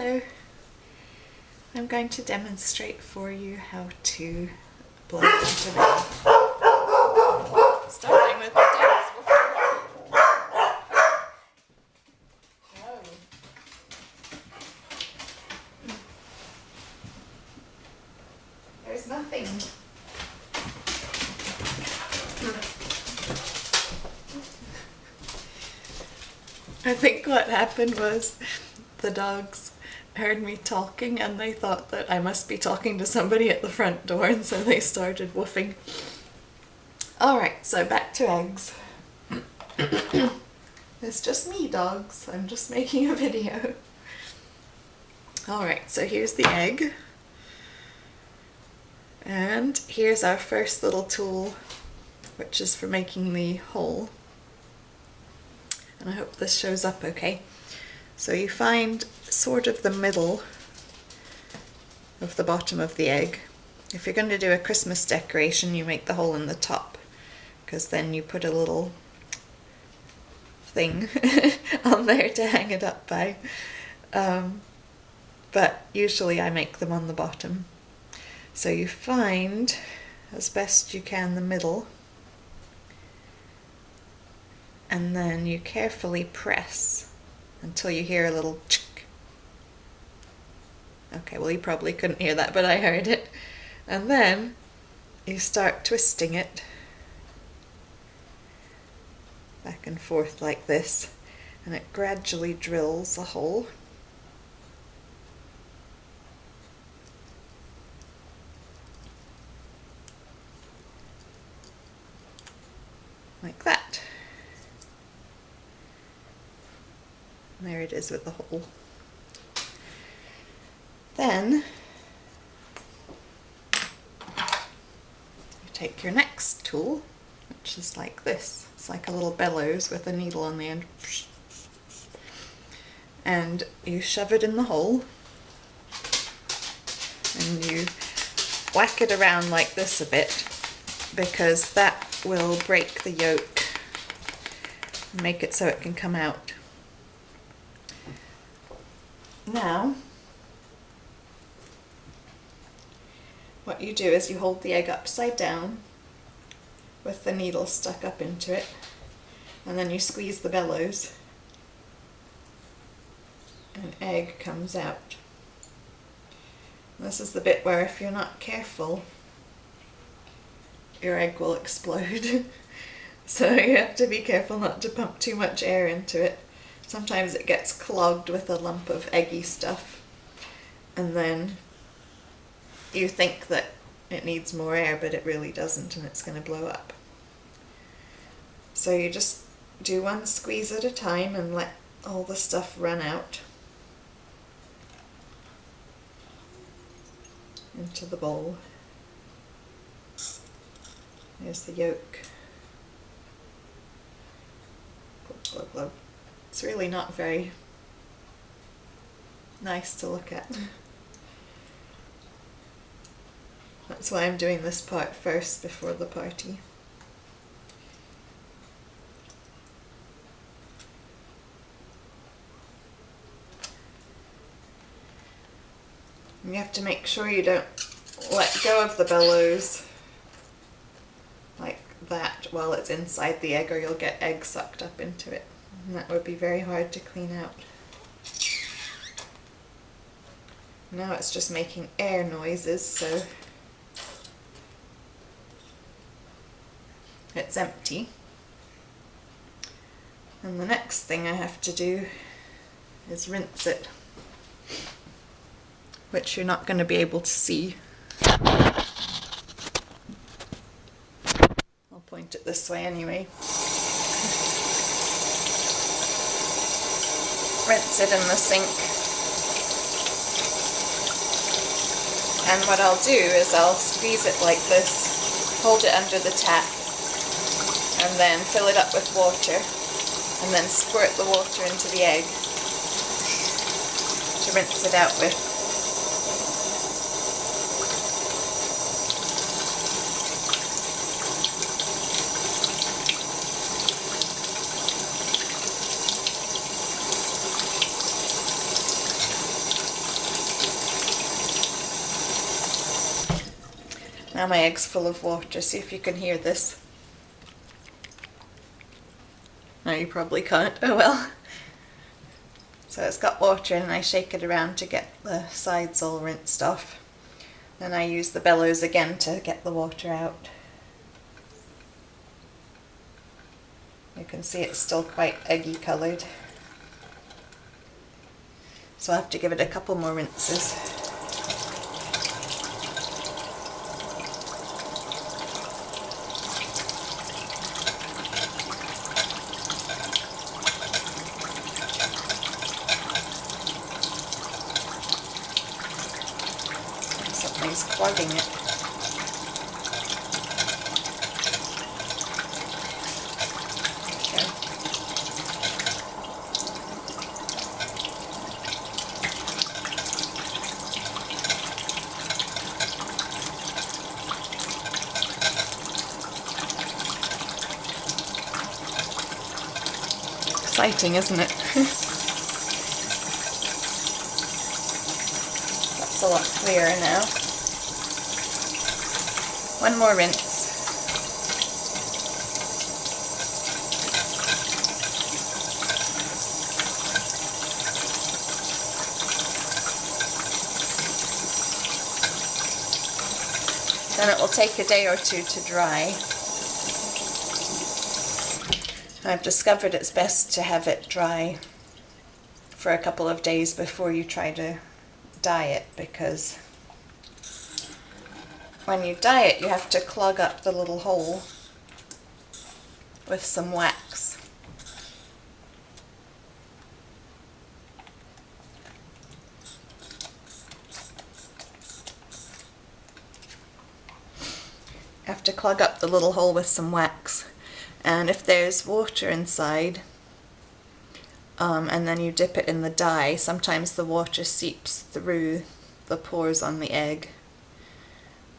Hello. I'm going to demonstrate for you how to blow into the starting with the dogs before. Oh. There's nothing. I think what happened was the dogs heard me talking and they thought that I must be talking to somebody at the front door, and so they started woofing. Alright, so back to eggs. It's just me, dogs. I'm just making a video. Alright, so here's the egg. And here's our first little tool, which is for making the hole. And I hope this shows up okay. So you find sort of the middle of the bottom of the egg. If you're going to do a Christmas decoration, you make the hole in the top, because then you put a little thing on there to hang it up by. But usually I make them on the bottom. So you find, as best you can, the middle, and then you carefully press until you hear a little chick. Okay, well you probably couldn't hear that, but I heard it. And then you start twisting it back and forth like this, and it gradually drills a hole. Like that. And there it is with the hole. Then you take your next tool, which is like this. It's like a little bellows with a needle on the end. And you shove it in the hole and you whack it around like this a bit, because that will break the yolk and make it so it can come out. Now, what you do is you hold the egg upside down with the needle stuck up into it, and then you squeeze the bellows and egg comes out. And this is the bit where if you're not careful, your egg will explode. So you have to be careful not to pump too much air into it. Sometimes it gets clogged with a lump of eggy stuff, and then you think that it needs more air, but it really doesn't, and it's going to blow up. So you just do one squeeze at a time and let all the stuff run out into the bowl. There's the yolk. Glug, glug, glug. It's really not very nice to look at. That's why I'm doing this part first before the party. And you have to make sure you don't let go of the bellows like that while it's inside the egg, or you'll get egg sucked up into it. And that would be very hard to clean out. Now it's just making air noises, so it's empty. And the next thing I have to do is rinse it, which you're not going to be able to see. I'll point it this way anyway. Rinse it in the sink. And what I'll do is I'll squeeze it like this, hold it under the tap, and then fill it up with water, and then squirt the water into the egg to rinse it out with. Now my egg's full of water. See if you can hear this. No, you probably can't. Oh well. So it's got water in and I shake it around to get the sides all rinsed off. Then I use the bellows again to get the water out. You can see it's still quite eggy coloured. So I'll have to give it a couple more rinses. Something's clogging it. Exciting, isn't it? That's a lot clearer now. One more rinse. Then it will take a day or two to dry. I've discovered it's best to have it dry for a couple of days before you try to dye it, because when you dye it you have to clog up the little hole with some wax. You have to clog up the little hole with some wax. And if there's water inside, and then you dip it in the dye, sometimes the water seeps through the pores on the egg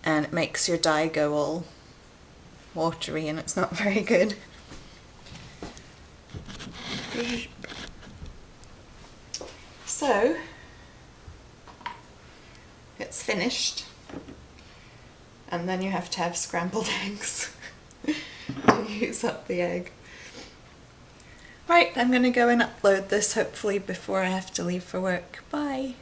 and it makes your dye go all watery and it's not very good. So, it's finished, and then you have to have scrambled eggs to use up the egg. Right, I'm going to go and upload this hopefully before I have to leave for work. Bye!